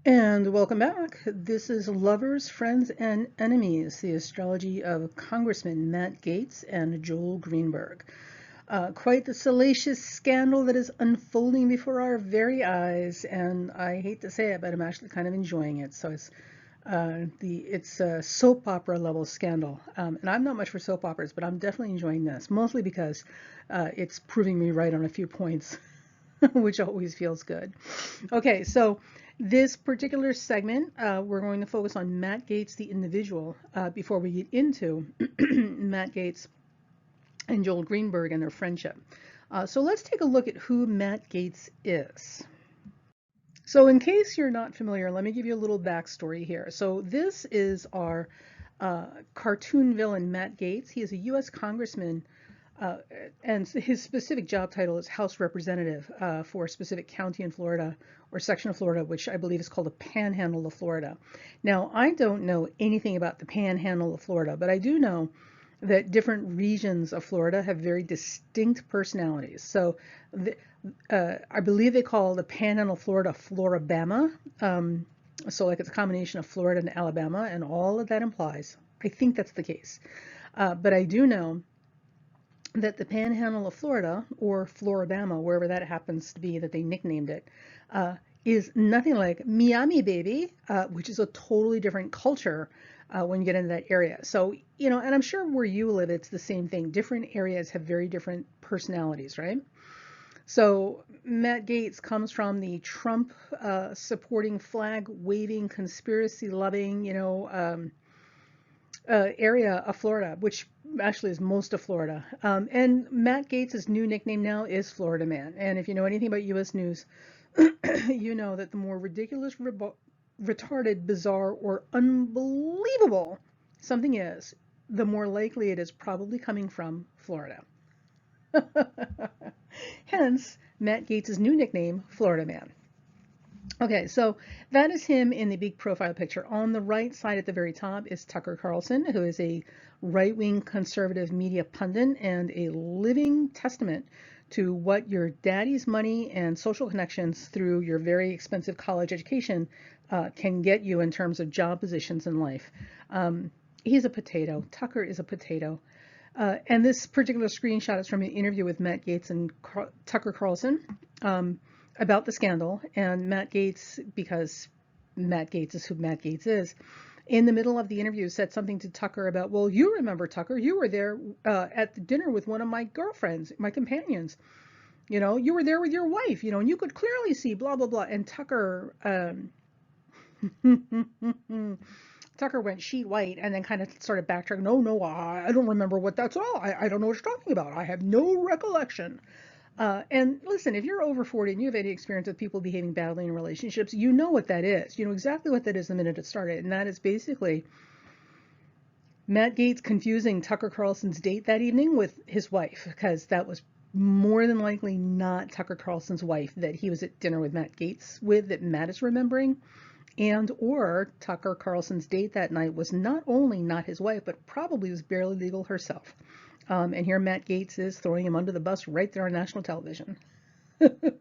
And welcome back. This is Lovers, Friends, and Enemies, the astrology of Congressman Matt Gaetz and Joel Greenberg. Quite the salacious scandal that is unfolding before our very eyes, and I hate to say it, but I'm actually kind of enjoying it. So it's a soap opera level scandal, and I'm not much for soap operas, but I'm definitely enjoying this, mostly because it's proving me right on a few points. Which always feels good. Okay, so this particular segment, we're going to focus on Matt Gaetz, the individual, before we get into Matt Gaetz and Joel Greenberg and their friendship. So let's take a look at who Matt Gaetz is. So in case you're not familiar, let me give you a little backstory here. So this is our cartoon villain, Matt Gaetz. He is a U.S. congressman, uh, and his specific job title is House Representative for a specific county in Florida or section of Florida, which I believe is called the Panhandle of Florida. Now, I don't know anything about the Panhandle of Florida, but I do know that different regions of Florida have very distinct personalities. So I believe they call the Panhandle of Florida Florabama. So like it's a combination of Florida and Alabama, and all of that implies, I think that's the case. But I do know that the Panhandle of Florida, or Florabama, wherever that happens to be that they nicknamed it, is nothing like Miami, baby, which is a totally different culture when you get into that area. So, and I'm sure where you live, it's the same thing. Different areas have very different personalities, right? So Matt Gaetz comes from the Trump supporting, flag waving, conspiracy loving, area of Florida, which actually is most of Florida. And Matt Gaetz's new nickname now is Florida Man. And if you know anything about U.S. news, you know that the more ridiculous, retarded, bizarre, or unbelievable something is, the more likely it is probably coming from Florida. Hence, Matt Gaetz's new nickname, Florida Man. Okay, so that is him in the big profile picture. On the right side at the very top is Tucker Carlson, who is a right-wing conservative media pundit and a living testament to what your daddy's money and social connections through your very expensive college education can get you in terms of job positions in life. He's a potato. Tucker is a potato. And this particular screenshot is from an interview with Matt Gaetz and Tucker Carlson. About the scandal, and Matt Gaetz, because Matt Gaetz is who Matt Gaetz is, in the middle of the interview said something to Tucker about, well, you remember, Tucker, you were there at the dinner with one of my girlfriends, my companions. You were there with your wife, and you could clearly see blah, blah, blah. And Tucker, Tucker went sheet white and then kind of started backtracking. No, I don't remember what that's all. I don't know what you're talking about. I have no recollection. And listen, if you're over 40 and you have any experience with people behaving badly in relationships, you know what that is. You know exactly what that is the minute it started. And that is basically Matt Gaetz confusing Tucker Carlson's date that evening with his wife, because that was more than likely not Tucker Carlson's wife that he was at dinner with Matt Gaetz with, that Matt is remembering. And or Tucker Carlson's date that night was not only not his wife, but probably was barely legal herself. And here Matt Gaetz is throwing him under the bus right there on national television. The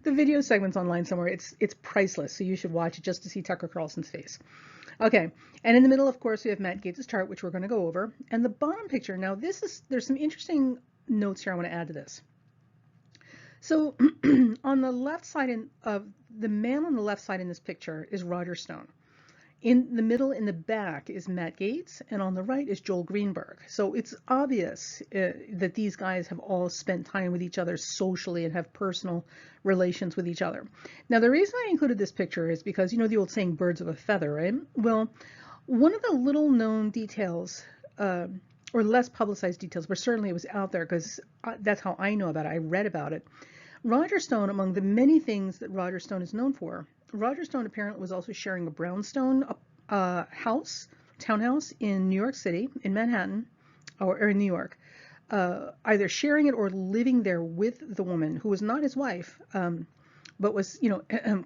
video segment's online somewhere. It's priceless, so you should watch it just to see Tucker Carlson's face. Okay, and in the middle, of course, we have Matt Gaetz' chart, which we're going to go over. And the bottom picture, now there's some interesting notes here I want to add to this. So on the left side of the man on the left side in this picture is Roger Stone. In the middle, in the back, is Matt Gaetz, and on the right is Joel Greenberg. So it's obvious that these guys have all spent time with each other socially and have personal relations with each other. Now, the reason I included this picture is because, you know the old saying, birds of a feather, right? Well, one of the little known details, or less publicized details, but certainly it was out there because that's how I know about it. I read about it. Roger Stone, among the many things that Roger Stone is known for, Roger Stone apparently was also sharing a brownstone townhouse in New York City, in Manhattan, or in New York, either sharing it or living there with the woman who was not his wife, but was,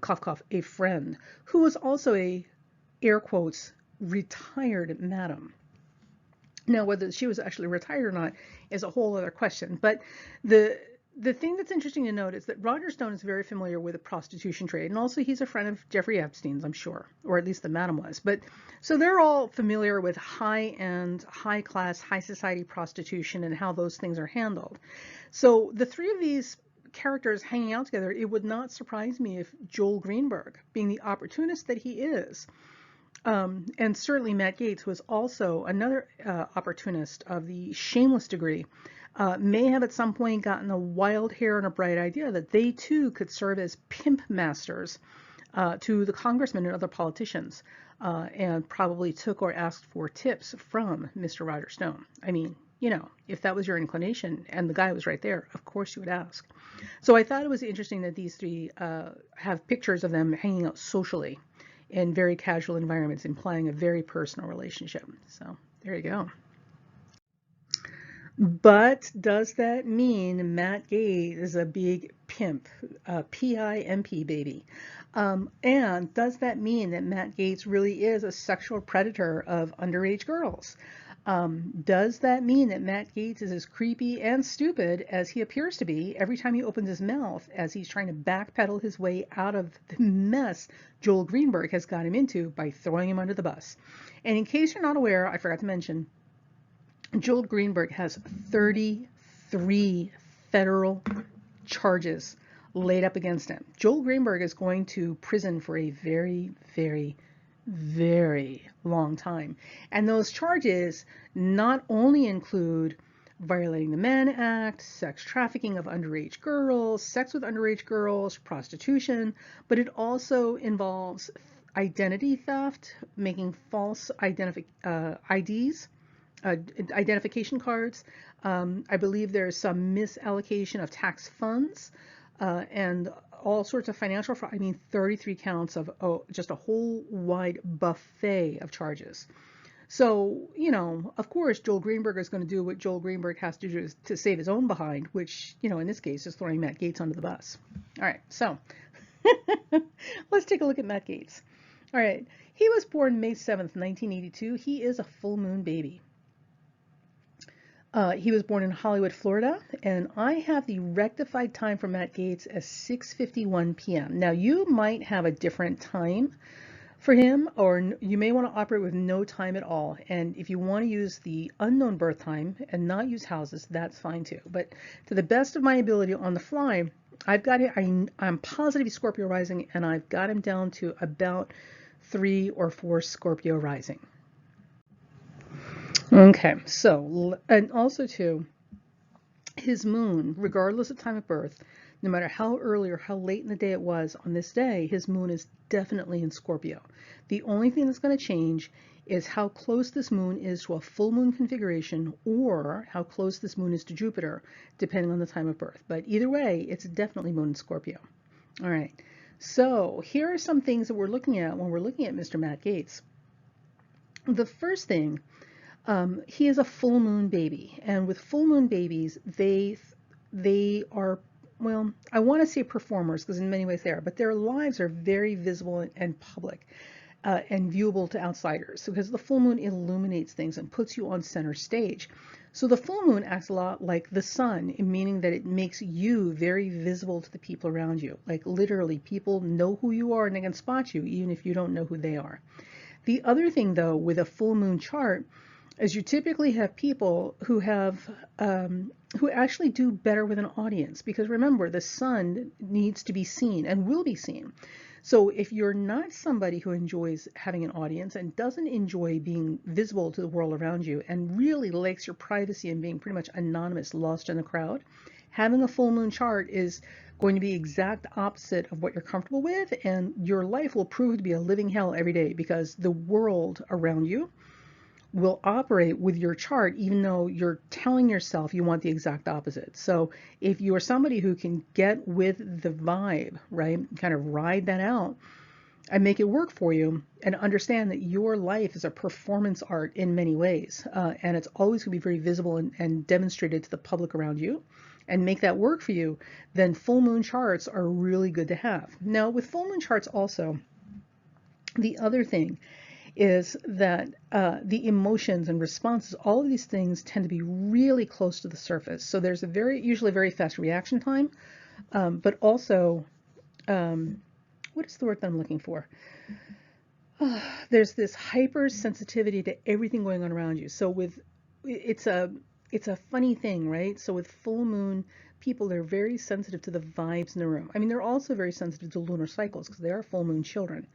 cough, cough, a friend, who was also a, air quotes, retired madam. Now, whether she was actually retired or not is a whole other question, but the the thing that's interesting to note is that Roger Stone is very familiar with the prostitution trade, and also he's a friend of Jeffrey Epstein's, I'm sure, or at least the madam was. But so they're all familiar with high-end, high-class, high society prostitution and how those things are handled. So the three of these characters hanging out together, it would not surprise me if Joel Greenberg, being the opportunist that he is, and certainly Matt Gaetz, who is also another opportunist of the shameless degree, may have at some point gotten a wild hair and a bright idea that they too could serve as pimp masters to the congressmen and other politicians, and probably took or asked for tips from Mr. Roger Stone. I mean, you know, if that was your inclination and the guy was right there, of course you would ask. So I thought it was interesting that these three have pictures of them hanging out socially in very casual environments, implying a very personal relationship. So there you go. But does that mean Matt Gaetz is a big pimp, a P-I-M-P baby? And does that mean that Matt Gaetz really is a sexual predator of underage girls? Does that mean that Matt Gaetz is as creepy and stupid as he appears to be every time he opens his mouth as he's trying to backpedal his way out of the mess Joel Greenberg has got him into by throwing him under the bus? And in case you're not aware, I forgot to mention, Joel Greenberg has 33 federal charges laid up against him. Joel Greenberg is going to prison for a very, very, very long time. And those charges not only include violating the Mann Act, sex trafficking of underage girls, sex with underage girls, prostitution, but it also involves identity theft, making false IDs, identification cards. I believe there's some misallocation of tax funds, and all sorts of financial fraud. I mean, 33 counts of just a whole wide buffet of charges. So, you know, of course, Joel Greenberg is going to do what Joel Greenberg has to do to save his own behind, which, you know, in this case is throwing Matt Gaetz under the bus. All right, so let's take a look at Matt Gaetz. All right, he was born May 7th, 1982. He is a full moon baby. He was born in Hollywood, Florida, and I have the rectified time for Matt Gaetz as 6:51 p.m. Now, you might have a different time for him, or you may want to operate with no time at all. And if you want to use the unknown birth time and not use houses, that's fine too. But to the best of my ability on the fly, I've got it. I'm positive he's Scorpio rising, and I've got him down to about 3 or 4 Scorpio rising. Okay, so, and also too, his moon, regardless of time of birth, no matter how early or how late in the day it was on this day, his moon is definitely in Scorpio. The only thing that's going to change is how close this moon is to a full moon configuration, or how close this moon is to Jupiter, depending on the time of birth. But either way, it's definitely moon in Scorpio. All right, so here are some things that we're looking at when we're looking at Mr. Matt Gaetz. The first thing, he is a full moon baby, and with full moon babies, they are, well, I want to say performers, because in many ways they are, but their lives are very visible and public, and viewable to outsiders, because the full moon illuminates things and puts you on center stage. So the full moon acts a lot like the sun, meaning that it makes you very visible to the people around you. Like literally, people know who you are and they can spot you even if you don't know who they are. The other thing, though, with a full moon chart is you typically have people who have who actually do better with an audience, because remember, the sun needs to be seen and will be seen. So if you're not somebody who enjoys having an audience and doesn't enjoy being visible to the world around you and really likes your privacy and being pretty much anonymous, lost in the crowd, having a full moon chart is going to be exact opposite of what you're comfortable with, and your life will prove to be a living hell every day, because the world around you will operate with your chart, even though you're telling yourself you want the exact opposite. So if you are somebody who can get with the vibe, right, kind of ride that out and make it work for you, and understand that your life is a performance art in many ways, and it's always going to be very visible and demonstrated to the public around you, and make that work for you, then full moon charts are really good to have. Now, with full moon charts also, the other thing is that the emotions and responses, all of these things tend to be really close to the surface. So there's usually a very fast reaction time, but also, what is the word that I'm looking for? There's this hypersensitivity to everything going on around you. So it's a funny thing, right? So with full moon people, they're very sensitive to the vibes in the room. I mean, they're also very sensitive to lunar cycles because they are full moon children.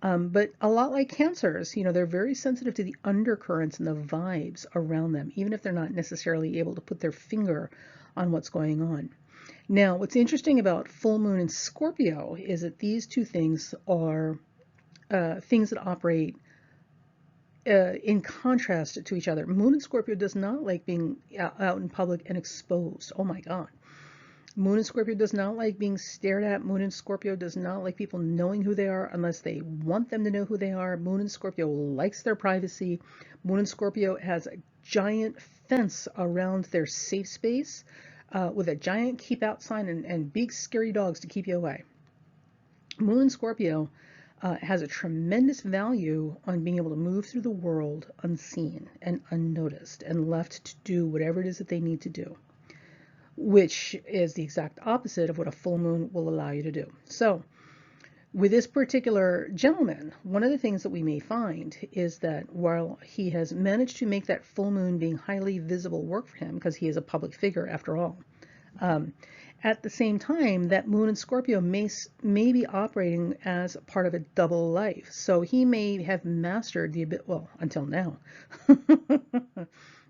But a lot like Cancers, they're very sensitive to the undercurrents and the vibes around them, even if they're not necessarily able to put their finger on what's going on. Now, what's interesting about full moon and Scorpio is that these two things are things that operate in contrast to each other. Moon in Scorpio does not like being out in public and exposed. Oh my God. Moon in Scorpio does not like being stared at. Moon in Scorpio does not like people knowing who they are unless they want them to know who they are. Moon in Scorpio likes their privacy. Moon in Scorpio has a giant fence around their safe space with a giant keep out sign and big scary dogs to keep you away. Moon in Scorpio has a tremendous value on being able to move through the world unseen and unnoticed and left to do whatever it is that they need to do, which is the exact opposite of what a full moon will allow you to do. So with this particular gentleman, one of the things that we may find is that while he has managed to make that full moon being highly visible work for him, because he is a public figure after all, at the same time, that moon in Scorpio may be operating as part of a double life. So he may have mastered the ability, well, until now,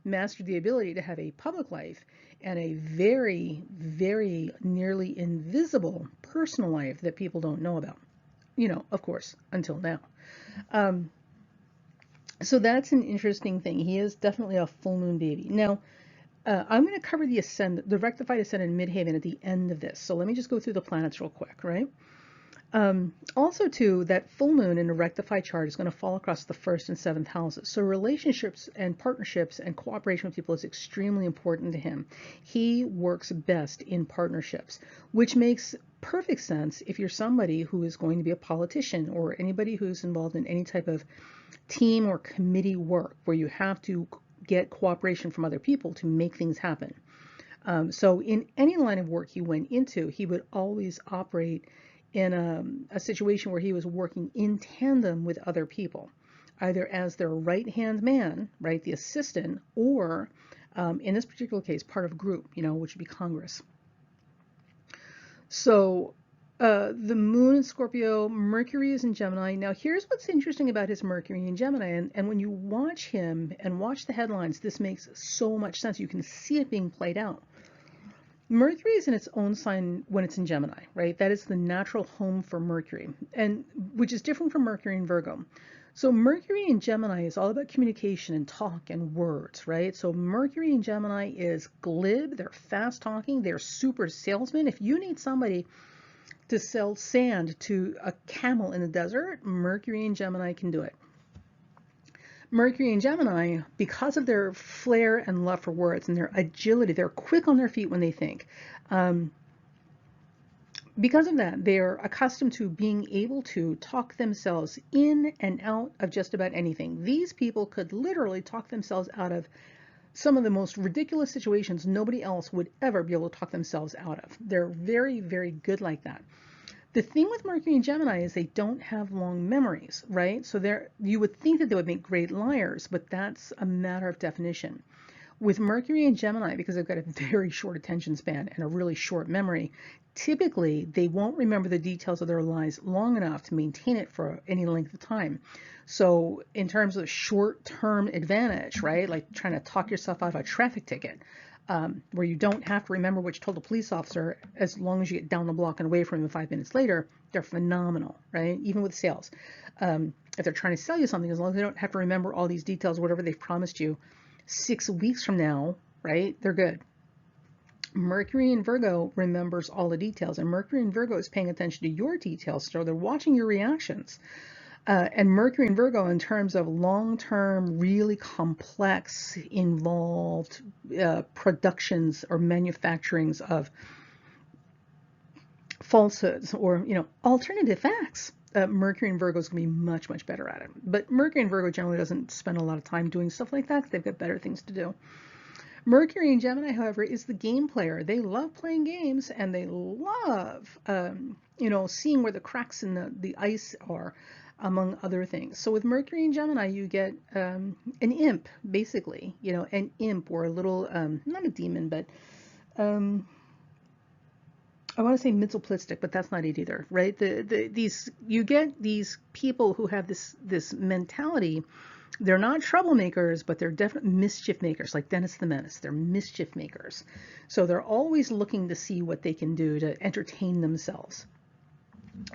mastered the ability to have a public life and a very, very nearly invisible personal life that people don't know about. Of course, until now. So that's an interesting thing. He is definitely a full moon baby. Now, I'm going to cover the Ascendant, the rectified Ascendant in Midheaven at the end of this. So let me just go through the planets real quick, right? Also, too, that full moon in a rectified chart is going to fall across the 1st and 7th houses. So relationships and partnerships and cooperation with people is extremely important to him. He works best in partnerships, which makes perfect sense if you're somebody who is going to be a politician or anybody who's involved in any type of team or committee work where you have to get cooperation from other people to make things happen. So in any line of work he went into, he would always operate in a situation where he was working in tandem with other people, either as their right-hand man, right, the assistant, or in this particular case, part of a group, which would be Congress. So the moon in Scorpio, Mercury is in Gemini. Now, here's what's interesting about his Mercury in Gemini. And when you watch him and watch the headlines, this makes so much sense. You can see it being played out. Mercury is in its own sign when it's in Gemini, right? That is the natural home for Mercury, and which is different from Mercury in Virgo. So Mercury in Gemini is all about communication and talk and words, right? So Mercury in Gemini is glib. They're fast talking. They're super salesmen. If you need somebody to sell sand to a camel in the desert, Mercury in Gemini can do it. Mercury and Gemini, because of their flair and love for words and their agility, they're quick on their feet when they think. Because of that, they're accustomed to being able to talk themselves in and out of just about anything. These people could literally talk themselves out of some of the most ridiculous situations nobody else would ever be able to talk themselves out of. They're very, very good like that. The thing with Mercury and Gemini is they don't have long memories, right? So you would think that they would make great liars, but that's a matter of definition. With Mercury and Gemini, because they've got a very short attention span and a really short memory, typically they won't remember the details of their lies long enough to maintain it for any length of time. So in terms of short-term advantage, right, like trying to talk yourself out of a traffic ticket, where you don't have to remember what you told a police officer as long as you get down the block and away from him 5 minutes later, they're phenomenal, right? Even with sales. If they're trying to sell you something, as long as they don't have to remember all these details, whatever they've promised you 6 weeks from now, right, they're good. Mercury in Virgo remembers all the details, and Mercury in Virgo is paying attention to your details, so they're watching your reactions. And Mercury in Virgo, in terms of long-term, really complex, involved productions or manufacturings of falsehoods or, alternative facts. Mercury and Virgo is going to be much, much better at it. But Mercury and Virgo generally doesn't spend a lot of time doing stuff like that because they've got better things to do. Mercury in Gemini, however, is the game player. They love playing games and they love, seeing where the cracks in the ice are, among other things. So with Mercury in Gemini, you get an imp, basically, an imp or a little, not a demon, but I want to say mitzvahlistic, but that's not it either, right? You get these people who have this mentality. They're not troublemakers, but they're definitely mischief makers, like Dennis the Menace. They're mischief makers. So they're always looking to see what they can do to entertain themselves,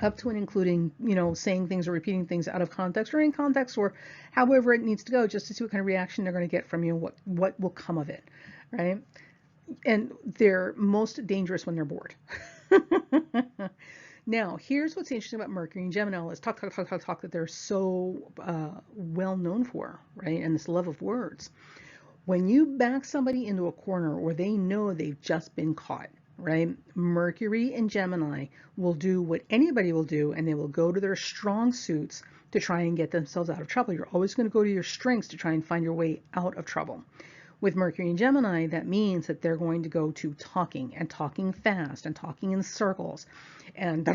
up to and including, saying things or repeating things out of context or in context, or however it needs to go, just to see what kind of reaction they're going to get from you, what will come of it, right? And they're most dangerous when they're bored. Now, here's what's interesting about Mercury and Gemini. Let's talk that they're so well known for, right? And this love of words. When you back somebody into a corner or they know they've just been caught, right? Mercury and Gemini will do what anybody will do, and they will go to their strong suits to try and get themselves out of trouble. You're always going to go to your strengths to try and find your way out of trouble. With Mercury and Gemini, that means that they're going to go to talking fast and talking in circles and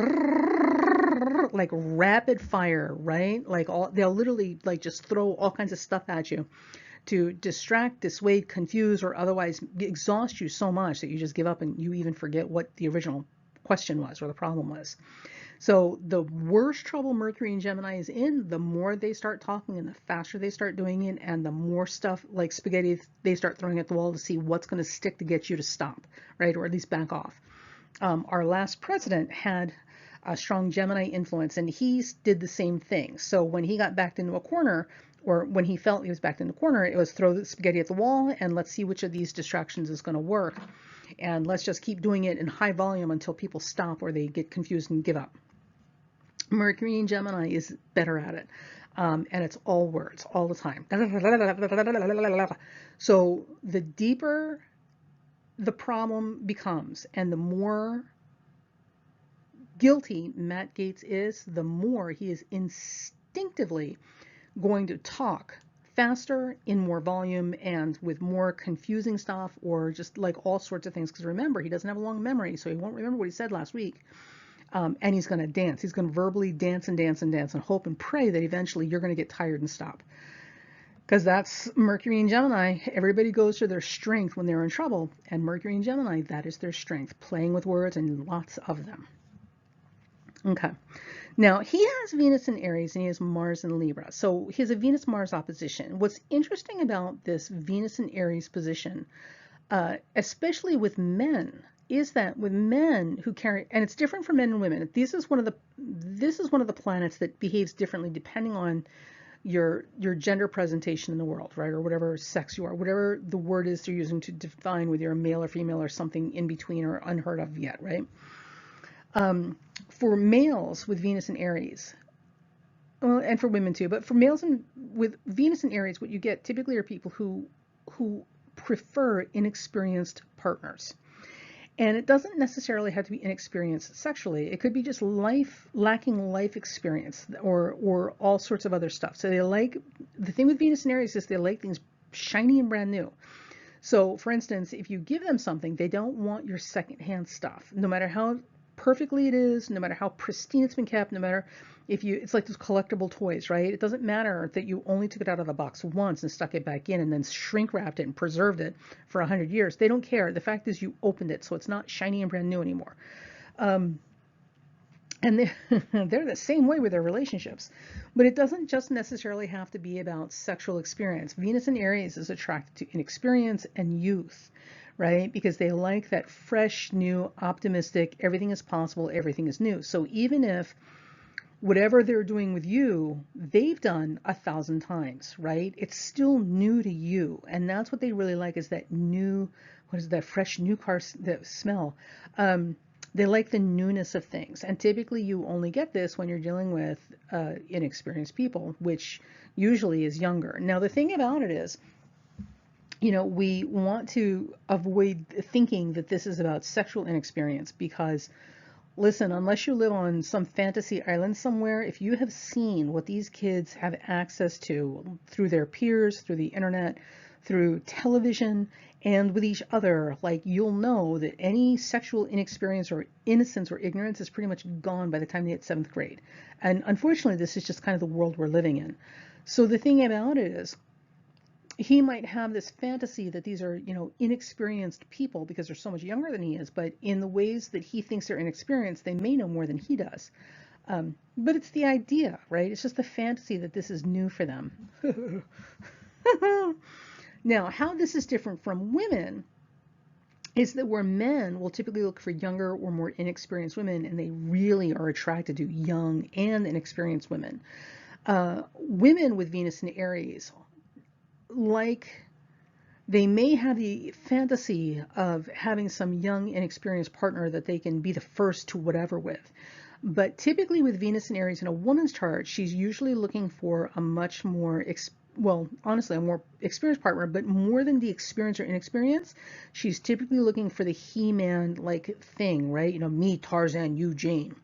like rapid fire, right? Like they'll literally like just throw all kinds of stuff at you to distract, dissuade, confuse, or otherwise exhaust you so much that you just give up and you even forget what the original question was or the problem was. So the worse trouble Mercury and Gemini is in, the more they start talking and the faster they start doing it, and the more stuff like spaghetti they start throwing at the wall to see what's going to stick to get you to stop, right? Or at least back off. Our last president had a strong Gemini influence, and he did the same thing. So when he got backed into a corner, or when he felt he was backed in the corner, it was throw the spaghetti at the wall and let's see which of these distractions is going to work. And let's just keep doing it in high volume until people stop or they get confused and give up. Mercury in Gemini is better at it. And it's all words all the time. So the deeper the problem becomes and the more guilty Matt Gaetz is, the more he is instinctively going to talk faster, in more volume, and with more confusing stuff, or just like all sorts of things. Because remember, he doesn't have a long memory, so he won't remember what he said last week. And he's going to dance. He's going to verbally dance and dance and dance and hope and pray that eventually you're going to get tired and stop. Because that's Mercury and Gemini. Everybody goes to their strength when they're in trouble. And Mercury and Gemini, that is their strength. Playing with words, and lots of them. Okay. Now, he has Venus in Aries and he has Mars in Libra. So he has a Venus-Mars opposition. What's interesting about this Venus in Aries position, especially with men, is that with men who carry, and it's different for men and women. This is one of the planets that behaves differently depending on your gender presentation in the world, right? Or whatever sex you are, whatever the word is they're using to define whether you're a male or female or something in between or unheard of yet, right? For males with Venus in Aries, and for women too, but for males with Venus in Aries, what you get typically are people who prefer inexperienced partners. And it doesn't necessarily have to be inexperienced sexually. It could be just lacking life experience or all sorts of other stuff. So the thing with Venus in Aries is they like things shiny and brand new. So for instance, if you give them something, they don't want your secondhand stuff, no matter how perfectly it is, no matter how pristine it's been kept, no matter it's like those collectible toys, right? It doesn't matter that you only took it out of the box once and stuck it back in and then shrink wrapped it and preserved it for 100 years. They don't care. The fact is you opened it, so it's not shiny and brand new anymore. And they're the same way with their relationships. But it doesn't just necessarily have to be about sexual experience. Venus in Aries is attracted to inexperience and youth, right? Because they like that fresh, new, optimistic, everything is possible, everything is new. So even if whatever they're doing with you, they've done 1,000 times, right? It's still new to you. And that's what they really like, is that new, what is that fresh new car that smell? They like the newness of things. And typically you only get this when you're dealing with inexperienced people, which usually is younger. Now, the thing about it is, we want to avoid thinking that this is about sexual inexperience, because Listen, unless you live on some fantasy island somewhere, if you have seen what these kids have access to through their peers, through the internet, through television, and with each other, like you'll know that any sexual inexperience or innocence or ignorance is pretty much gone by the time they hit seventh grade. And unfortunately, this is just kind of the world we're living in. So the thing about it is, he might have this fantasy that these are, inexperienced people because they're so much younger than he is, but in the ways that he thinks they're inexperienced, they may know more than he does. But it's the idea, right? It's just the fantasy that this is new for them. Now, how this is different from women is that where men will typically look for younger or more inexperienced women, and they really are attracted to young and inexperienced women. Women with Venus in Aries, like, they may have the fantasy of having some young, inexperienced partner that they can be the first to whatever with. But typically with Venus and Aries in a woman's chart, she's usually looking for a much more, well, honestly, a more experienced partner, but more than the experience or inexperience, she's typically looking for the He-Man like thing, right? Me, Tarzan, you, Jane.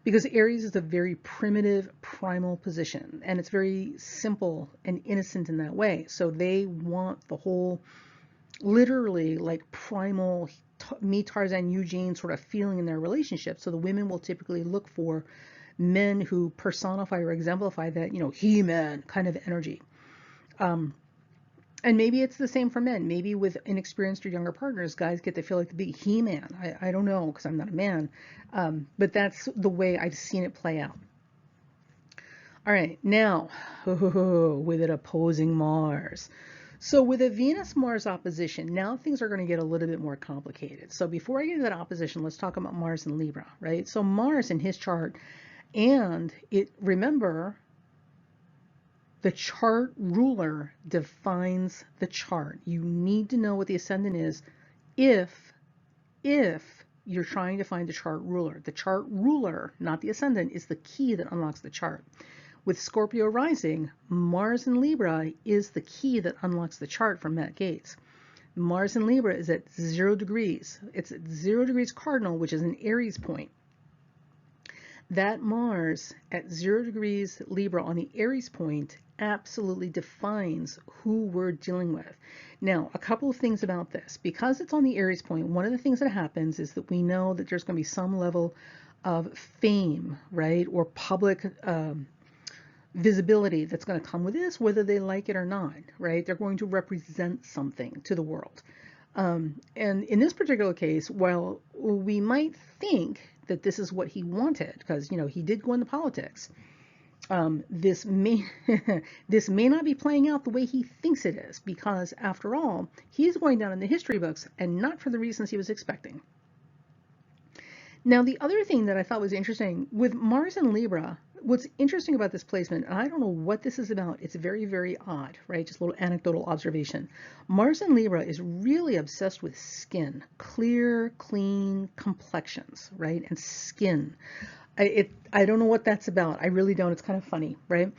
Because Aries is a very primitive, primal position, and it's very simple and innocent in that way. So they want the whole, literally, like primal, me, Tarzan, Eugene sort of feeling in their relationship. So the women will typically look for men who personify or exemplify that, He-Man kind of energy. And maybe it's the same for men. Maybe with inexperienced or younger partners, guys get to feel like the big He-Man. I don't know, because I'm not a man. But that's the way I've seen it play out. All right, now, with an opposing Mars. So with a Venus-Mars opposition, now things are going to get a little bit more complicated. So before I get into that opposition, let's talk about Mars and Libra, right? So Mars in his chart, and remember, the chart ruler defines the chart. You need to know what the ascendant is if you're trying to find the chart ruler. The chart ruler, not the ascendant, is the key that unlocks the chart. With Scorpio rising, Mars in Libra is the key that unlocks the chart for Matt Gaetz. Mars in Libra is at 0 degrees. It's at 0 degrees cardinal, which is an Aries point. That Mars at 0 degrees Libra on the Aries point absolutely defines who we're dealing with. Now, a couple of things about this. Because it's on the Aries point, one of the things that happens is that we know that there's going to be some level of fame, right, or public visibility that's going to come with this, whether they like it or not, right? They're going to represent something to the world. And in this particular case, while we might think that this is what he wanted, because, he did go into politics, this may this may not be playing out the way he thinks it is, because after all, he's going down in the history books and not for the reasons he was expecting. Now, the other thing that I thought was interesting with Mars and Libra, what's interesting about this placement, and I don't know what this is about, it's very, very odd, right? Just a little anecdotal observation. Mars and Libra is really obsessed with skin, clear, clean complexions, right? And skin. I don't know what that's about. I really don't. It's kind of funny, right?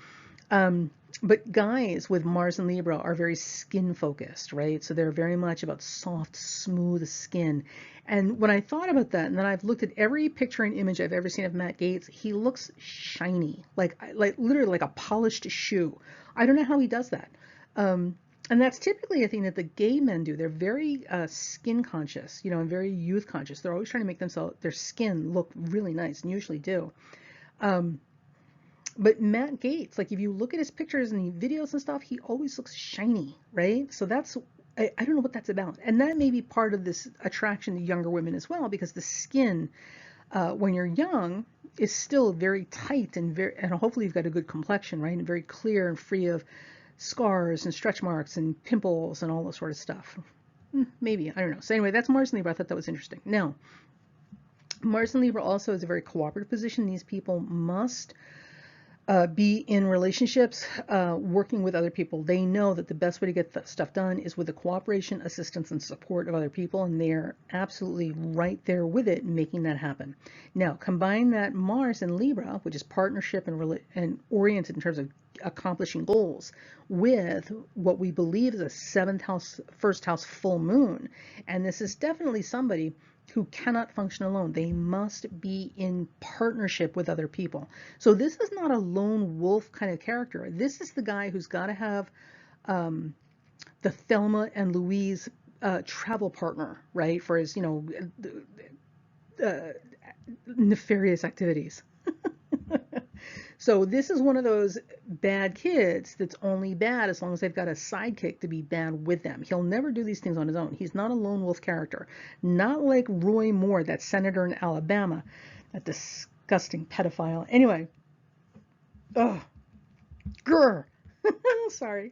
But guys with Mars and Libra are very skin focused, right? So they're very much about soft, smooth skin. And when I thought about that, and then I've looked at every picture and image I've ever seen of Matt Gaetz, he looks shiny, like literally like a polished shoe. I don't know how he does that. And that's typically a thing that the gay men do. They're very skin conscious, and very youth conscious. They're always trying to make their skin look really nice, and usually do. But Matt Gaetz, like if you look at his pictures and videos and stuff, he always looks shiny, right? So I don't know what that's about. And that may be part of this attraction to younger women as well, because the skin, when you're young, is still very tight and hopefully you've got a good complexion, right? And very clear and free of scars and stretch marks and pimples and all that sort of stuff. Maybe, I don't know. So anyway, that's Mars and Libra. I thought that was interesting. Now, Mars and Libra also is a very cooperative position. These people must be in relationships, working with other people. They know that the best way to get stuff done is with the cooperation, assistance, and support of other people, and they're absolutely right there with it, making that happen. Now, combine that Mars in Libra, which is partnership and oriented in terms of accomplishing goals, with what we believe is a 7th house, 1st house full moon. And this is definitely somebody who cannot function alone. They must be in partnership with other people. So this is not a lone wolf kind of character. This is the guy who's got to have the Thelma and Louise travel partner, right? For his, uh, nefarious activities. So this is one of those bad kids that's only bad as long as they've got a sidekick to be bad with them. He'll never do these things on his own. He's not a lone wolf character. Not like Roy Moore, that senator in Alabama, that disgusting pedophile. Anyway, oh, grr. Sorry.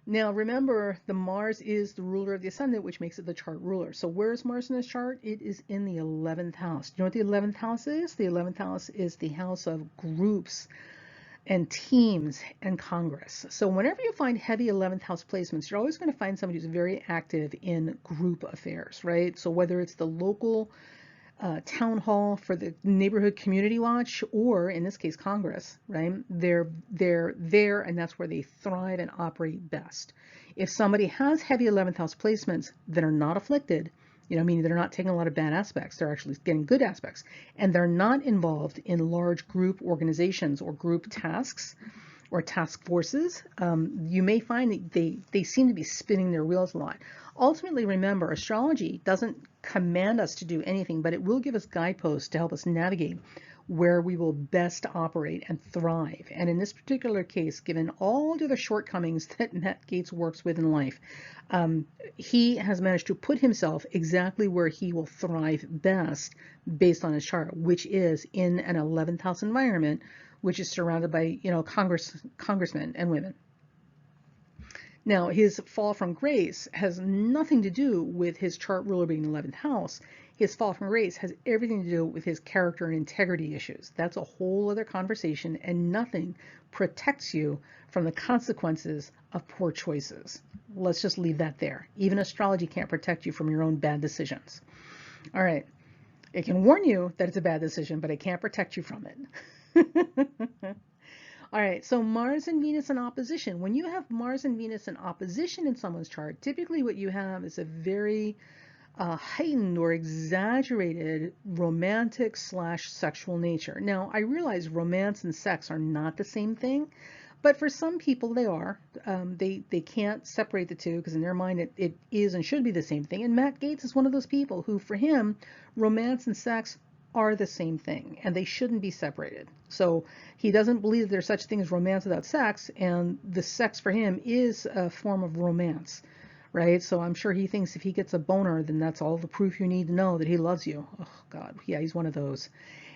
Now remember, the Mars is the ruler of the ascendant, which makes it the chart ruler. So where's Mars in this chart? It is in the 11th house. Do you know what the 11th house is? The 11th house is the house of groups and teams and Congress. So whenever you find heavy 11th house placements, you're always going to find somebody who's very active in group affairs, right? So whether it's the local town hall for the neighborhood community watch, or in this case Congress, right? They're there, and that's where they thrive and operate best. If somebody has heavy 11th house placements that are not afflicted, meaning they're not taking a lot of bad aspects, they're actually getting good aspects, and they're not involved in large group organizations or group tasks or task forces, you may find that they seem to be spinning their wheels a lot. Ultimately, remember, astrology doesn't command us to do anything, but it will give us guideposts to help us navigate where we will best operate and thrive. And in this particular case, given all the other shortcomings that Matt Gaetz works with in life, he has managed to put himself exactly where he will thrive best based on his chart, which is in an 11th house environment, which is surrounded by, congressmen and women. Now, his fall from grace has nothing to do with his chart ruler being the 11th house. His fall from grace has everything to do with his character and integrity issues. That's a whole other conversation, and nothing protects you from the consequences of poor choices. Let's just leave that there. Even astrology can't protect you from your own bad decisions. All right. It can warn you that it's a bad decision, but it can't protect you from it. All right, so Mars and Venus in opposition. When you have Mars and Venus in opposition in someone's chart, typically what you have is a very heightened or exaggerated romantic / sexual nature. Now, I realize romance and sex are not the same thing, but for some people they are. They can't separate the two because in their mind it is and should be the same thing. And Matt Gaetz is one of those people who, for him, romance and sex are the same thing, and they shouldn't be separated. So he doesn't believe there's such thing as romance without sex, and the sex for him is a form of romance, right? So I'm sure he thinks if he gets a boner, then that's all the proof you need to know that he loves you. Oh God, yeah, he's one of those.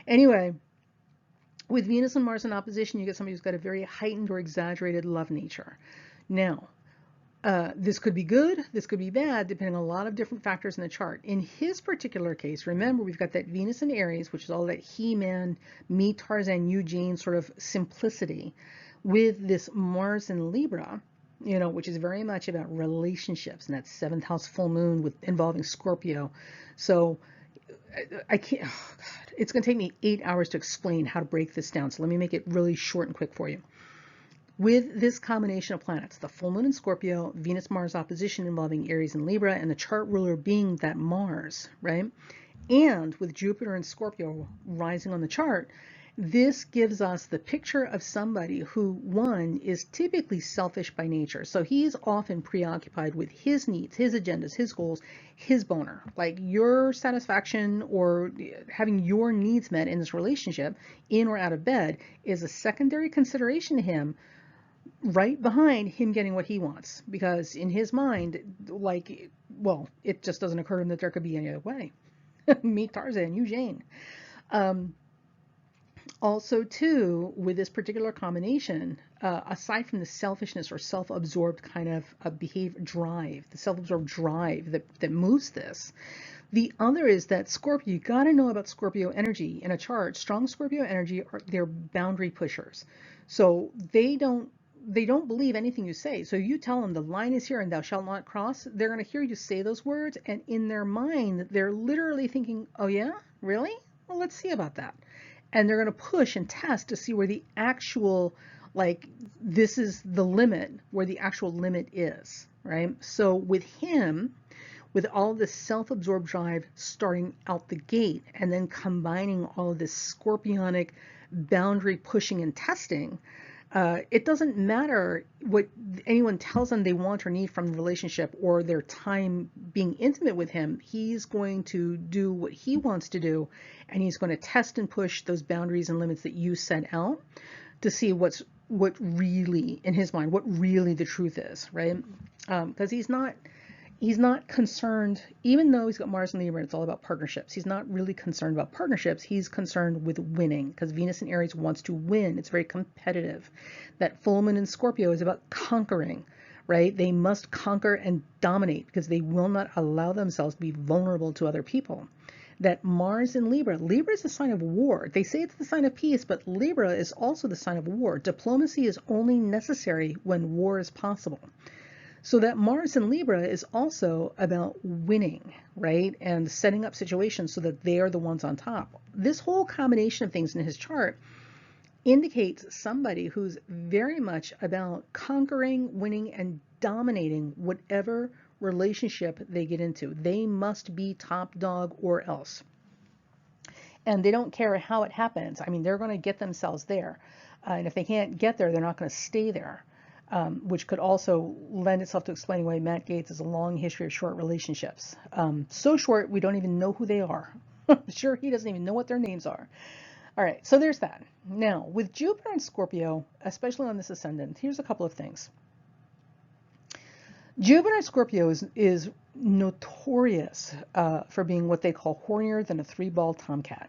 Anyway, with Venus and Mars in opposition, you get somebody who's got a very heightened or exaggerated love nature. Now, this could be good, this could be bad, depending on a lot of different factors in the chart. In his particular case, remember, we've got that Venus in Aries, which is all that He-Man, me, Tarzan, you, Jane sort of simplicity, with this Mars in Libra, which is very much about relationships, and that 7th house full moon involving Scorpio. So I can't, oh God, it's going to take me 8 hours to explain how to break this down. So let me make it really short and quick for you. With this combination of planets, the full moon in Scorpio, Venus-Mars opposition involving Aries and Libra, and the chart ruler being that Mars, right? And with Jupiter and Scorpio rising on the chart, this gives us the picture of somebody who, one, is typically selfish by nature. So he's often preoccupied with his needs, his agendas, his goals, his boner. Like your satisfaction or having your needs met in this relationship, in or out of bed, is a secondary consideration to him, right behind him getting what he wants, because in his mind, it just doesn't occur to him that there could be any other way. Meet Tarzan, you Jane. Also, too, with this particular combination, aside from the selfishness or self-absorbed kind of the self-absorbed drive that moves this, the other is that Scorpio, you got to know about Scorpio energy in a chart. Strong Scorpio energy, they're boundary pushers. So they don't believe anything you say. So you tell them the line is here and thou shalt not cross, they're going to hear you say those words, and in their mind, they're literally thinking, oh yeah, really? Well, let's see about that. And they're going to push and test to see where the actual, this is the limit, where the actual limit is, right? So with him, with all this self-absorbed drive starting out the gate and then combining all of this scorpionic boundary pushing and testing, it doesn't matter what anyone tells them they want or need from the relationship or their time being intimate with him. He's going to do what he wants to do, and he's going to test and push those boundaries and limits that you set out to see what really, in his mind, what really the truth is, right? Because he's not concerned, even though he's got Mars and Libra, it's all about partnerships. He's not really concerned about partnerships. He's concerned with winning, because Venus in Aries wants to win. It's very competitive. That full moon in Scorpio is about conquering, right? They must conquer and dominate because they will not allow themselves to be vulnerable to other people. That Mars in Libra is a sign of war. They say it's the sign of peace, but Libra is also the sign of war. Diplomacy is only necessary when war is possible. So that Mars in Libra is also about winning, right? And setting up situations so that they are the ones on top. This whole combination of things in his chart indicates somebody who's very much about conquering, winning, and dominating whatever relationship they get into. They must be top dog or else. And they don't care how it happens. I mean, they're going to get themselves there. And if they can't get there, they're not going to stay there. Which could also lend itself to explaining why Matt Gaetz has a long history of short relationships. So short, we don't even know who they are. Sure, he doesn't even know what their names are. All right, so there's that. Now, with Jupiter and Scorpio, especially on this ascendant, here's a couple of things. Jupiter and Scorpio is notorious for being what they call hornier than a three-ball tomcat.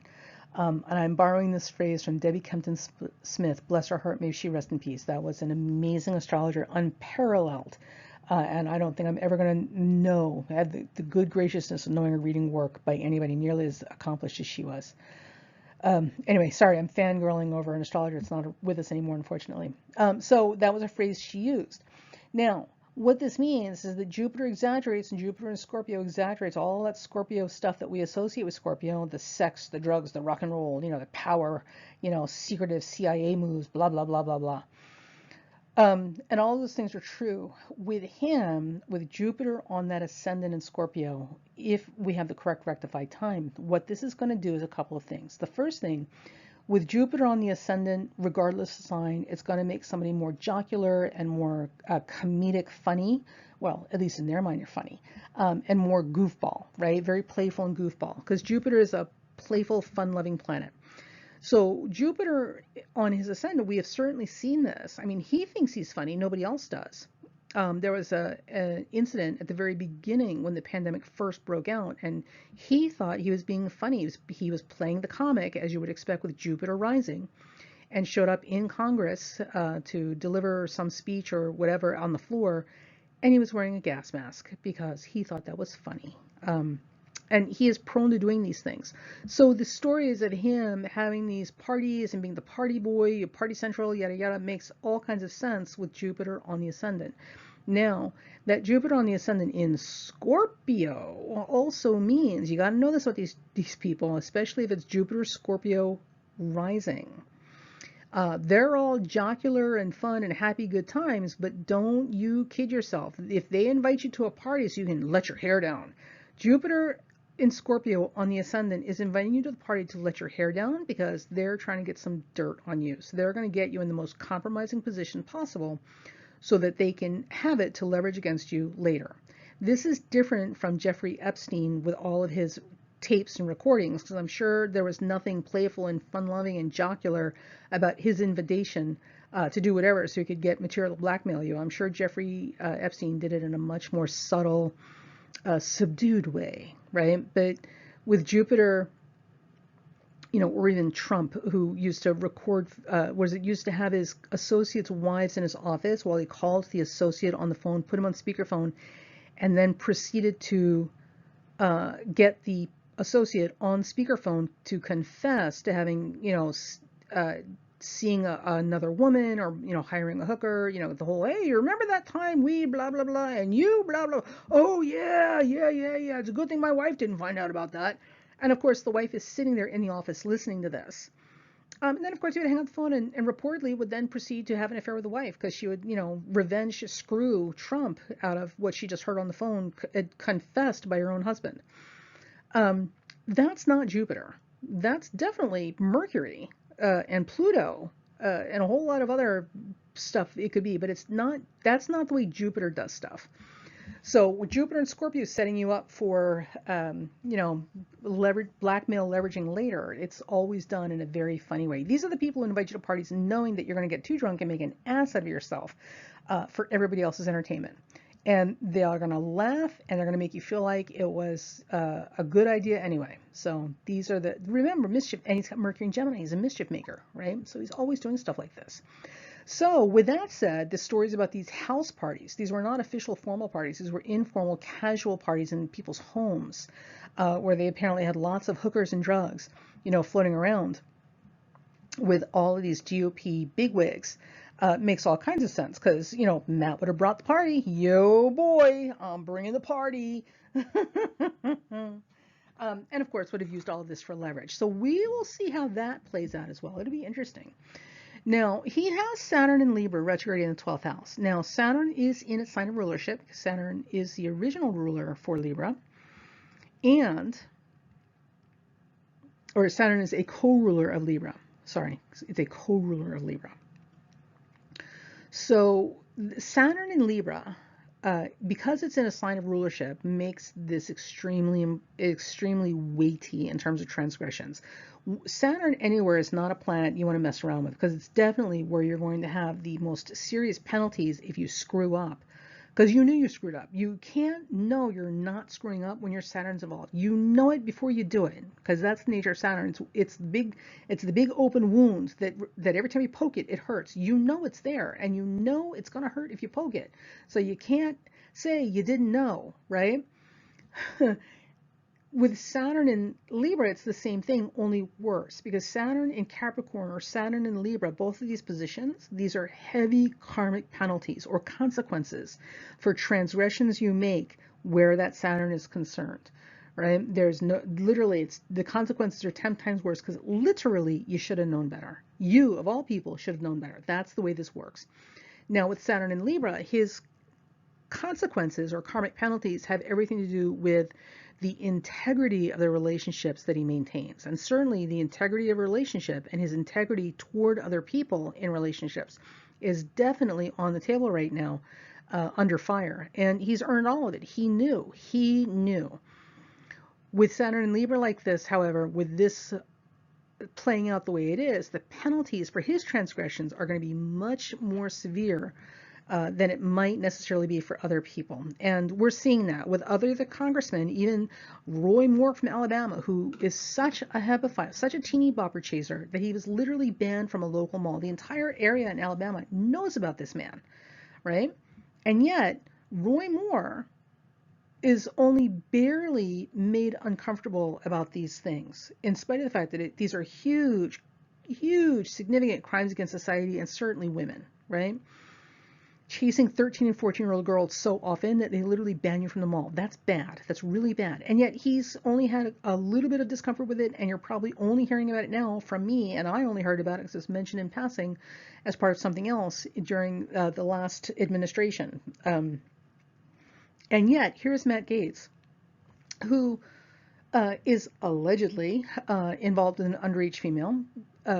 And I'm borrowing this phrase from Debbie Kempton Smith, bless her heart, may she rest in peace. That was an amazing astrologer, unparalleled. And I don't think I'm ever going to have the good graciousness of knowing her reading work by anybody nearly as accomplished as she was. Anyway, sorry, I'm fangirling over an astrologer that's not with us anymore, unfortunately. So that was a phrase she used. Now, what this means is that Jupiter exaggerates, and Jupiter in Scorpio exaggerates all that Scorpio stuff that we associate with Scorpio, the sex, the drugs, the rock and roll, the power, secretive CIA moves, blah, blah, blah, blah, blah. And all those things are true. With him, with Jupiter on that ascendant in Scorpio, if we have the correct rectified time, what this is going to do is a couple of things. The first thing, with Jupiter on the ascendant, regardless of sign, it's going to make somebody more jocular and more comedic, funny. Well, at least in their mind, you're funny. And more goofball, right? Very playful and goofball. Because Jupiter is a playful, fun-loving planet. So Jupiter on his ascendant, we have certainly seen this. I mean, he thinks he's funny. Nobody else does. There was an incident at the very beginning when the pandemic first broke out, and he thought he was being funny. He was playing the comic, as you would expect with Jupiter rising, and showed up in Congress to deliver some speech or whatever on the floor, and he was wearing a gas mask because he thought that was funny. And he is prone to doing these things. So the stories of him having these parties and being the party boy, party central, yada, yada, makes all kinds of sense with Jupiter on the ascendant. Now, that Jupiter on the ascendant in Scorpio also means, you got to know this about these people, especially if it's Jupiter Scorpio rising. They're all jocular and fun and happy good times, but don't you kid yourself. If they invite you to a party so you can let your hair down, Jupiter in Scorpio on the ascendant is inviting you to the party to let your hair down because they're trying to get some dirt on you. So they're going to get you in the most compromising position possible so that they can have it to leverage against you later. This is different from Jeffrey Epstein with all of his tapes and recordings, because I'm sure there was nothing playful and fun-loving and jocular about his invitation to do whatever so he could get material to blackmail you. I'm sure Jeffrey Epstein did it in a much more subtle, subdued way, right? But with Jupiter, or even Trump, who used to record, used to have his associates' wives in his office while he called the associate on the phone, put him on speakerphone, and then proceeded to get the associate on speakerphone to confess to having, seeing another woman or, hiring a hooker, the whole, hey, you remember that time we blah, blah, blah, and you blah, blah. Oh, yeah. It's a good thing my wife didn't find out about that. And of course, the wife is sitting there in the office listening to this. And then, of course, he would hang up the phone and reportedly would then proceed to have an affair with the wife because she would, revenge screw Trump out of what she just heard on the phone, confessed by her own husband. That's not Jupiter. That's definitely Mercury and Pluto and a whole lot of other stuff it could be, but it's not. That's not the way Jupiter does stuff. So with Jupiter and Scorpio setting you up for, blackmail leveraging later, it's always done in a very funny way. These are the people who invite you to parties knowing that you're going to get too drunk and make an ass out of yourself for everybody else's entertainment. And they are going to laugh and they're going to make you feel like it was a good idea anyway. So these are remember, mischief, and he's got Mercury and Gemini. He's a mischief maker, right? So he's always doing stuff like this. So with that said, the stories about these house parties, these were not official formal parties. These were informal, casual parties in people's homes where they apparently had lots of hookers and drugs, floating around with all of these GOP bigwigs. Makes all kinds of sense because, Matt would have brought the party. Yo, boy, I'm bringing the party. And of course, would have used all of this for leverage. So we will see how that plays out as well. It'll be interesting. Now, he has Saturn in Libra retrograde in the 12th house. Now, Saturn is in its sign of rulership. Saturn is the original ruler for Libra. Or Saturn is a co-ruler of Libra. Sorry, it's a co-ruler of Libra. So Saturn in Libra, because it's in a sign of rulership, makes this extremely weighty in terms of transgressions. Saturn anywhere is not a planet you want to mess around with because it's definitely where you're going to have the most serious penalties if you screw up. Because you knew you screwed up. You can't know you're not screwing up when your Saturn's involved. You know it before you do it, because that's the nature of Saturn. It's the big open wound that every time you poke it, it hurts. You know it's there, and you know it's gonna hurt if you poke it. So you can't say you didn't know, right? With Saturn in Libra, it's the same thing, only worse, because Saturn in Capricorn or Saturn in Libra, both of these positions, these are heavy karmic penalties or consequences for transgressions you make where that Saturn is concerned, right? Literally, the consequences are 10 times worse because literally you should have known better. You, of all people, should have known better. That's the way this works. Now, with Saturn in Libra, his consequences or karmic penalties have everything to do with the integrity of the relationships that he maintains. And certainly the integrity of a relationship and his integrity toward other people in relationships is definitely on the table right now, under fire. And he's earned all of it. He knew. With Saturn in Libra like this, however, with this playing out the way it is, the penalties for his transgressions are going to be much more severe than it might necessarily be for other people. And we're seeing that with the congressmen, even Roy Moore from Alabama, who is such a hebephile, such a teeny bopper chaser, that he was literally banned from a local mall. The entire area in Alabama knows about this man, right? And yet, Roy Moore is only barely made uncomfortable about these things, in spite of the fact that these are huge, significant crimes against society and certainly women, right? Chasing 13 and 14-year-old girls so often that they literally ban you from the mall. That's bad. That's really bad. And yet he's only had a little bit of discomfort with it, and you're probably only hearing about it now from me, and I only heard about it because it's mentioned in passing as part of something else during the last administration. And yet, here's Matt Gaetz, who is allegedly involved in an underage female.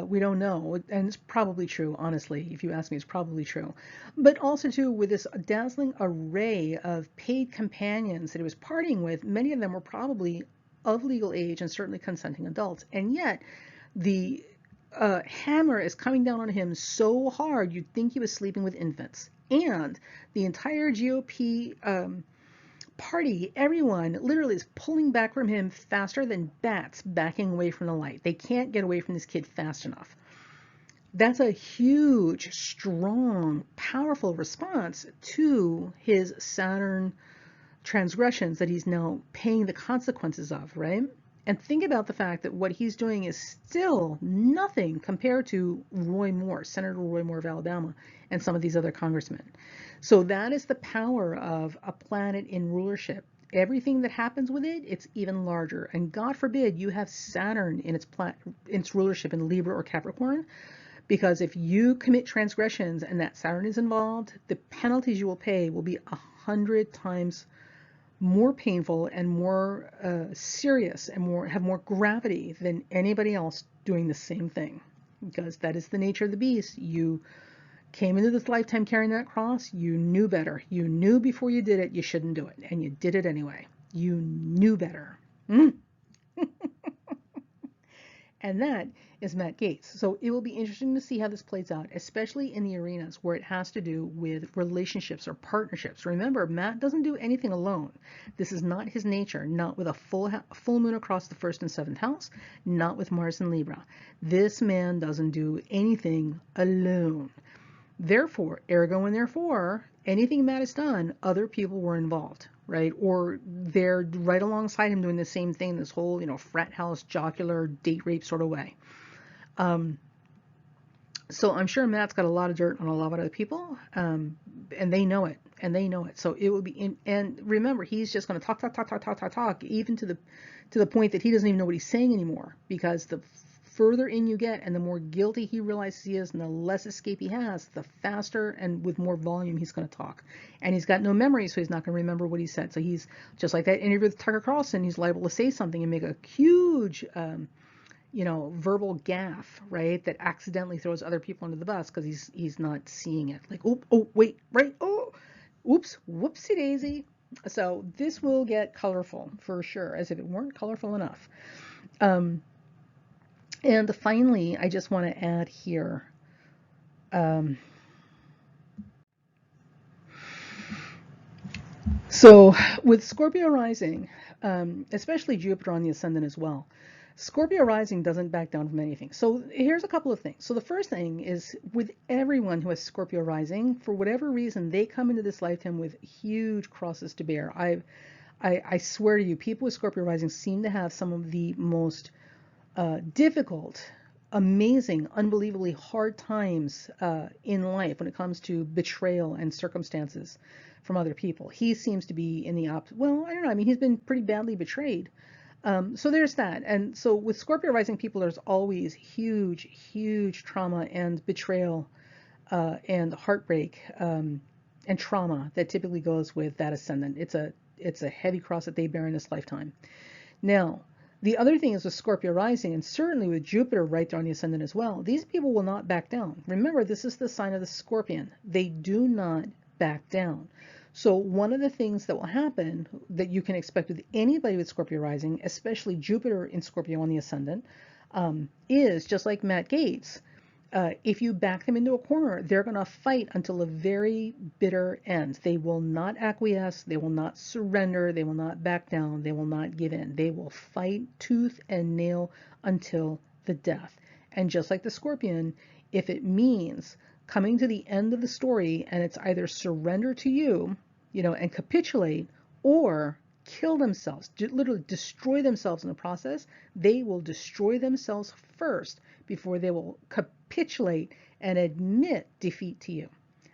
We don't know, and it's probably true, honestly. If you ask me, it's probably true. But also, too, with this dazzling array of paid companions that he was partying with, many of them were probably of legal age and certainly consenting adults. And yet, the hammer is coming down on him so hard, you'd think he was sleeping with infants. And the entire GOP party, everyone literally is pulling back from him faster than bats backing away from the light. They can't get away from this kid fast enough. That's a huge, strong, powerful response to his Saturn transgressions that he's now paying the consequences of, right? And think about the fact that what he's doing is still nothing compared to Roy Moore, Senator Roy Moore of Alabama, and some of these other congressmen. So that is the power of a planet in rulership. everything that happens with it, it's even larger. And God forbid you have Saturn in its rulership in Libra or Capricorn, because if you commit transgressions and that Saturn is involved, the penalties you will pay will be 100 times more painful and more serious and have more gravity than anybody else doing the same thing, because that is the nature of the beast. You came into this lifetime carrying that cross. You knew better. You knew before you did it you shouldn't do it, and you did it anyway. You knew better. And that is Matt Gaetz. So it will be interesting to see how this plays out, especially in the arenas where it has to do with relationships or partnerships. Remember, Matt doesn't do anything alone. This is not his nature, not with a full moon across the 1st and 7th house, not with Mars and Libra. This man doesn't do anything alone. Therefore, ergo and therefore, anything Matt has done, other people were involved, right? Or they're right alongside him doing the same thing, this whole, frat house, jocular, date rape sort of way. So I'm sure Matt's got a lot of dirt on a lot of other people, and they know it, So it will be, and remember, he's just going to talk, even to the point that he doesn't even know what he's saying anymore, because the further in you get and the more guilty he realizes he is and the less escape he has, the faster and with more volume he's going to talk. And he's got no memory, so he's not going to remember what he said. So he's just like that interview with Tucker Carlson. He's liable to say something and make a huge verbal gaffe, right, that accidentally throws other people under the bus because he's not seeing it. Like, oh, wait, right, oh, oops, whoopsie daisy. So this will get colorful for sure, as if it weren't colorful enough. And finally, I just want to add here, so with Scorpio rising, especially Jupiter on the ascendant as well, Scorpio rising doesn't back down from anything. So here's a couple of things. So the first thing is, with everyone who has Scorpio rising, for whatever reason, they come into this lifetime with huge crosses to bear. I swear to you, people with Scorpio rising seem to have some of the most difficult, amazing, unbelievably hard times in life when it comes to betrayal and circumstances from other people. He seems to be in the opposite. Well, I don't know. I mean, he's been pretty badly betrayed. So there's that. And so with Scorpio rising people, there's always huge, huge trauma and betrayal and heartbreak and trauma that typically goes with that ascendant. It's a heavy cross that they bear in this lifetime. Now, the other thing is with Scorpio rising, and certainly with Jupiter right there on the ascendant as well, these people will not back down. Remember, this is the sign of the Scorpion. They do not back down. So one of the things that will happen that you can expect with anybody with Scorpio rising, especially Jupiter in Scorpio on the ascendant, is just like Matt Gaetz. If you back them into a corner, they're going to fight until a very bitter end. They will not acquiesce. They will not surrender. They will not back down. They will not give in. They will fight tooth and nail until the death. And just like the Scorpion, if it means coming to the end of the story and it's either surrender to you, and capitulate, or kill themselves, literally destroy themselves in the process, they will destroy themselves first before they will capitulate and admit defeat to you.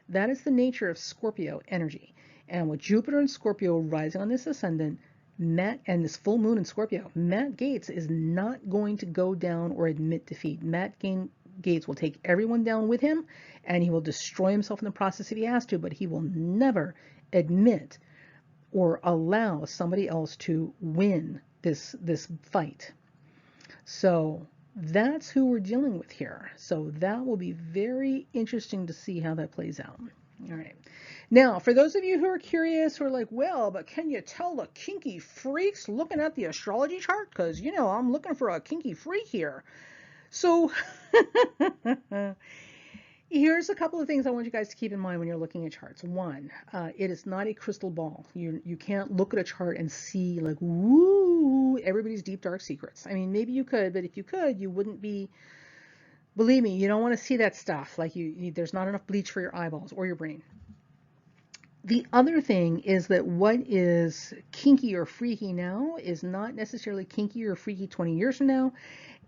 That is the nature of Scorpio energy. And with Jupiter and Scorpio rising on this ascendant, and this full moon in Scorpio, Matt Gaetz is not going to go down or admit defeat. Matt Gaetz will take everyone down with him, and he will destroy himself in the process if he has to, but he will never admit or allow somebody else to win this fight. So that's who we're dealing with here. So that will be very interesting to see how that plays out. All right. Now, for those of you who are curious, who are like, well, but can you tell the kinky freaks looking at the astrology chart? Because, I'm looking for a kinky freak here. So here's a couple of things I want you guys to keep in mind when you're looking at charts. One, it is not a crystal ball. You can't look at a chart and see like, woo, everybody's deep, dark secrets. I mean, maybe you could, but if you could, you wouldn't be, believe me, you don't want to see that stuff. Like there's not enough bleach for your eyeballs or your brain. The other thing is that what is kinky or freaky now is not necessarily kinky or freaky 20 years from now.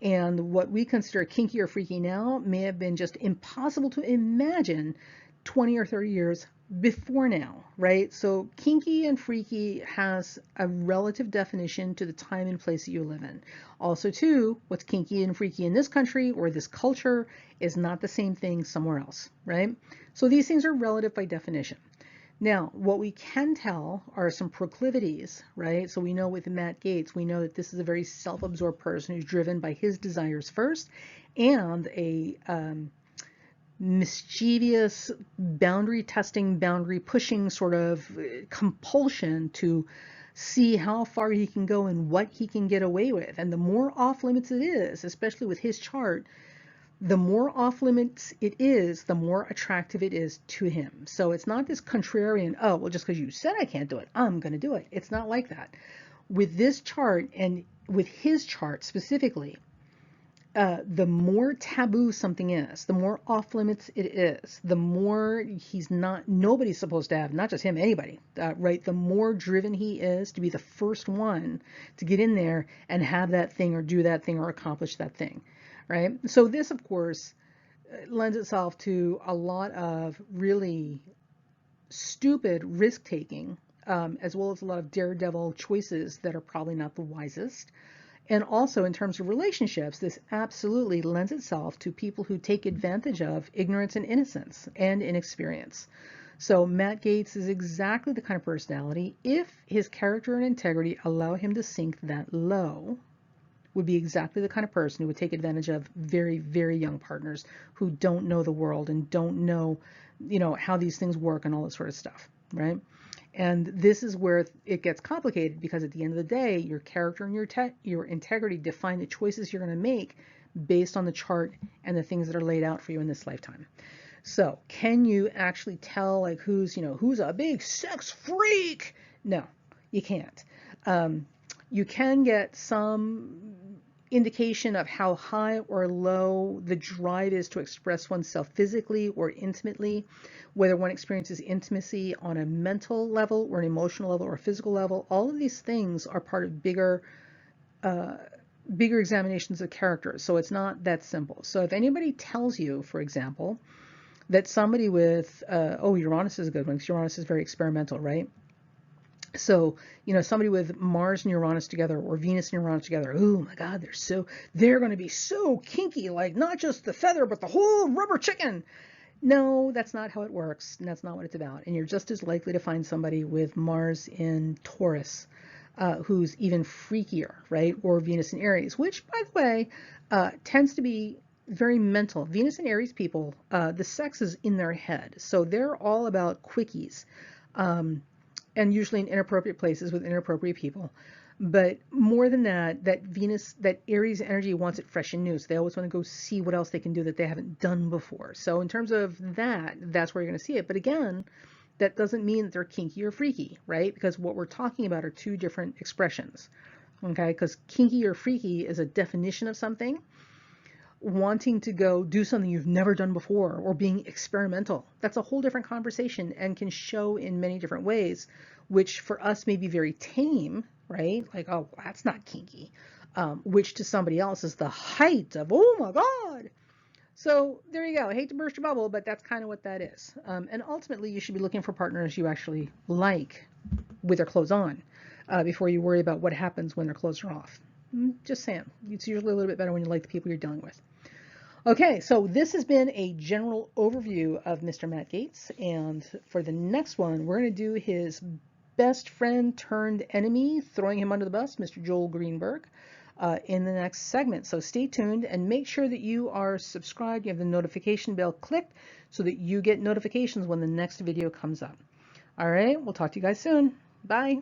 And what we consider kinky or freaky now may have been just impossible to imagine 20 or 30 years before now, right? So kinky and freaky has a relative definition to the time and place that you live in. Also, too, what's kinky and freaky in this country or this culture is not the same thing somewhere else, right? So these things are relative by definition. Now, what we can tell are some proclivities, right? So we know with Matt Gaetz, we know that this is a very self-absorbed person who's driven by his desires first and a mischievous, boundary testing, boundary pushing sort of compulsion to see how far he can go and what he can get away with. And the more off limits it is, especially with his chart, the more off limits it is, the more attractive it is to him. So it's not this contrarian, oh, well, just because you said I can't do it, I'm going to do it. It's not like that. With this chart and with his chart specifically, the more taboo something is, the more off limits it is, the more nobody's supposed to have, not just him, anybody, right? The more driven he is to be the first one to get in there and have that thing or do that thing or accomplish that thing, right? So this, of course, lends itself to a lot of really stupid risk-taking, as well as a lot of daredevil choices that are probably not the wisest. And also in terms of relationships, this absolutely lends itself to people who take advantage of ignorance and innocence and inexperience. So Matt Gaetz is exactly the kind of personality, if his character and integrity allow him to sink that low, would be exactly the kind of person who would take advantage of very, very young partners who don't know the world and don't know, how these things work and all that sort of stuff, right? And this is where it gets complicated, because at the end of the day, your character and your integrity define the choices you're going to make based on the chart and the things that are laid out for you in this lifetime. So can you actually tell like who's a big sex freak? No, you can't. You can get some indication of how high or low the drive is to express oneself physically or intimately, whether one experiences intimacy on a mental level or an emotional level or a physical level. All of these things are part of bigger examinations of character. So it's not that simple. So if anybody tells you, for example, that somebody with, Uranus is a good one, because Uranus is very experimental, right? So, somebody with Mars and Uranus together or Venus and Uranus together, oh my God, they're going to be so kinky, like not just the feather, but the whole rubber chicken. No, that's not how it works. And that's not what it's about. And you're just as likely to find somebody with Mars in Taurus, who's even freakier, right? Or Venus in Aries, which, by the way, tends to be very mental. Venus and Aries people, the sex is in their head. So they're all about quickies. And usually in inappropriate places with inappropriate people. But more than that, that Aries energy wants it fresh and new. So they always want to go see what else they can do that they haven't done before. So in terms of that's where you're going to see it. But again, that doesn't mean that they're kinky or freaky, right? Because what we're talking about are two different expressions, okay? Because kinky or freaky is a definition of something. Wanting to go do something you've never done before or being experimental, that's a whole different conversation and can show in many different ways, which for us may be very tame, right? Like, oh, that's not kinky, which to somebody else is the height of, oh my God. So there you go. I hate to burst your bubble, but that's kind of what that is. And ultimately, you should be looking for partners you actually like with their clothes on before you worry about what happens when their clothes are off. Just saying. It's usually a little bit better when you like the people you're dealing with. Okay, so this has been a general overview of Mr. Matt Gaetz, and for the next one, we're going to do his best friend turned enemy, throwing him under the bus, Mr. Joel Greenberg, in the next segment. So stay tuned and make sure that you are subscribed, you have the notification bell clicked so that you get notifications when the next video comes up. All right, we'll talk to you guys soon. Bye.